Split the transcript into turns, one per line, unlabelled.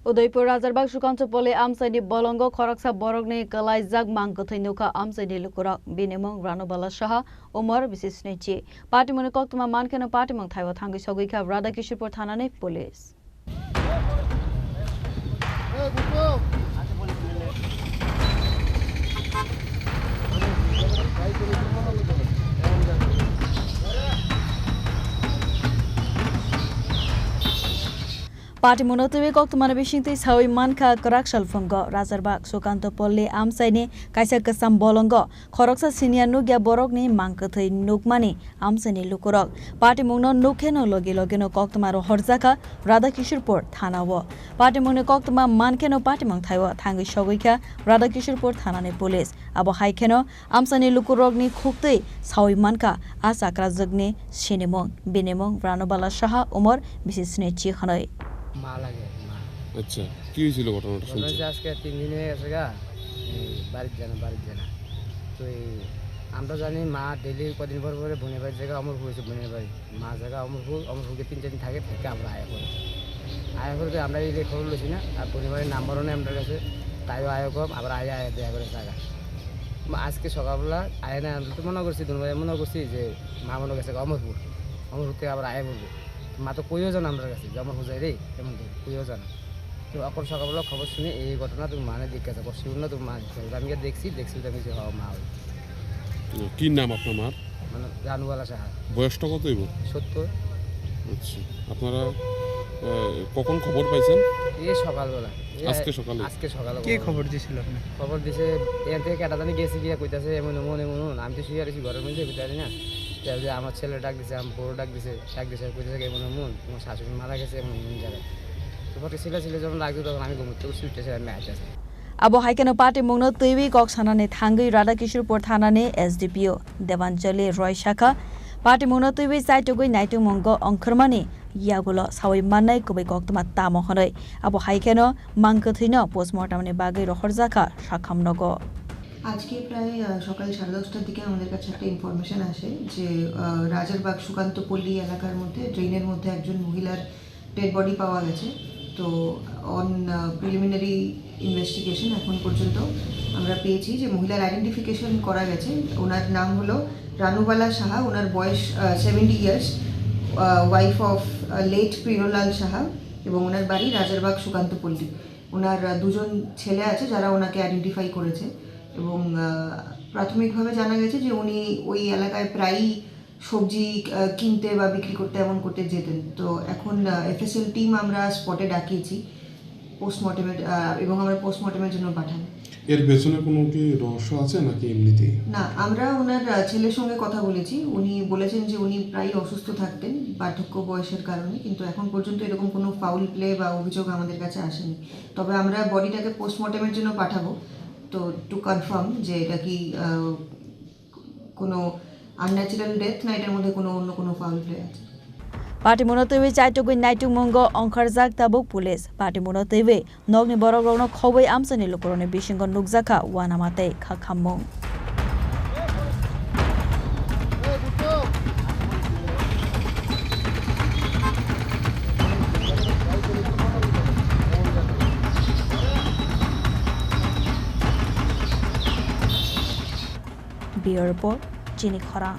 Udaipur Rajarbag Sukanta Palli Amchaini Bolongo Khoroksa Borokni Kwlaijak Mangkwthwi Nukha Amchaini Lukurok Bini Mung Ranubala Saha Umar Bisisnichi Patimungni Koktwma Mankheno Patimmung Thaio Thangwi Sogwikha Radha Kishorepur Thanani Police. Patimungni Koktwma Bisisnichi Thaio Mankheno Koraksa Rajarbag Sukanta Palli Amchaini Bolongo Khoroksa Borokni Mangkwthwi Nukha Amchaini Lukurok Patimungno Mankheno Logino Koktwma Khoroksa Radha Kishorepur Thaio Patimungni Koktwma Mankheno Patimmung Thaio Thangwi Sogwikha Radha Kishorepur Thanani Police Abo Haikeno Amchaini Lukurokni Khukhtwi Thaio Mankheno Asakrajagni Chini Mung Bini Mung Ranubala Saha Umar Bisisnichi Hanoi
আচ্ছা কি হয়েছিল ঘটনাটা শুনছি
আজকে 3 দিন হয়ে গেছে গা বাড়ি জানা তো আমরা জানি মা ডেইলি কদিন পর পরে বোনের বাড়ি জায়গা অমর হয়েছে বোনের বাড়ি মা জায়গা অমরপুরকে 3-4 দিন থাকে আমরা আয়া করে আমরা এই খবর লইছি না আর বোনের বাড়ির নাম্বারও নেই আমাদের কাছে তাইও আয়া কম আবার আয়া দেয়া করে জায়গা আজকে সকালবেলা আয়া না তো মনে করছি দুনবারে মনে করছি যে মা মনে গেছে অমরপুর থেকে আবার আয়া বলবো মা তো কইও জানা আমার কাছে যে আমার হুজাই রে এমন তো কইও জানা তো এখন সকালবেলা খবর শুনে এই ঘটনা তুমি মানে জিজ্ঞাসা করছি না তুমি মা আমি দেখছি তো আমি যে হওয়া মা
কি নাম আপনার মার
মানে রানুবালা সাহা
বয়সটা কত হইব
70
আচ্ছা আপনারা কখন খবর পাইছেন
এই সকালবেলা আজকে সকালে
কি খবর দিছিল আপনি
খবর দিছে এর থেকে কাটা জানি গেছি গিয়া কইতাছে এমন আমি তো শুয়ে আছি ঘরের মধ্যে ভিতরে না যে আমার ছেলে ডাক দিছে আমার বড় ডাক দিছে কইতাছে এমন তোমার শাশুড়ি মারা গেছে এমন জায়গায় তো ছেলে যখন ডাক দিত তখন আমি ঘুমোতে শুইতেছি আমি আইতাছি
Abo Haikeno Patimungno Thaio Kok Sanani Thangwi Radha Kishorepur Thanani SDPO Devanjali Roy Shaka Patimungno Thaio Saitogoi Naitumunggo Ongkhormani Yagulo Sawi Manai Kubai Koktwma Tamo Honoi Abo Haikeno Mangkwthwi no postmortem ni Bagai Rokhorjaka Shakhamnogo
আজকে প্রায় সকাল 10:30টার দিকে আমাদের কাছে একটা information আসে যে রাজারবাগ সুকান্ত পল্লী এলাকার মধ্যে ড্রেনের মধ্যে একজন মহিলার ডেড বডি পাওয়া গেছে তো অন প্রিলিমিনারি ইনভেস্টিগেশন এখন পর্যন্ত আমরা পেয়েছি যে মহিলার আইডেন্টিফিকেশন করা গেছে ওনার নাম হলো রানুবালা সাহা ওনার বয়স 70 years wife of late Priyalal Saha এবং ওনার বাড়ি রাজারবাগ সুকান্ত পল্লী ওনার দুজন ছেলে আছে যারা ওনাকে আইডেন্টিফাই করেছে এবং প্রাথমিকভাবে জানা গেছে যে উনি ওই এলাকায় প্রায়ই সবজি কিনতে বা বিক্রি করতে এমন করতে যেতেন তো এখন এফএসএল টিম আমরা স্পটে ডাকিয়েছি পোস্টমর্টেমের এবং আমরা পোস্টমর্টেমের জন্য পাঠাবো
এর পেছনে কোনো কি রহস্য আছে নাকি এমনিতেই
না আমরা ওনার ছেলের সঙ্গে কথা বলেছি উনি বলেছেন যে উনি প্রায় অসুস্থ থাকতেন বার্ধক্য বয়সের কারণে কিন্তু এখন পর্যন্ত এরকম কোনো ফাউল প্লে বা অভিযোগ আমাদের কাছে আসেনি তবে আমরা বডিটাকে পোস্টমর্টেমের জন্য পাঠাবো তো টু কনফার্ম যে এটা কি কোনো আনন্যাচারাল ডেথ না এটার মধ্যে কোনো অন্য কোনো ফাউল প্লে আছে
Patimungno Thaio Saitogoi Naitumunggo Ongkhorjak Tabuk Police Patimungno Thaio Nogni Borokno Khowai Amchaini Lukurokni Bisingo Nukjaka Wanamate Khakhammung Bureau Report Chini Khorang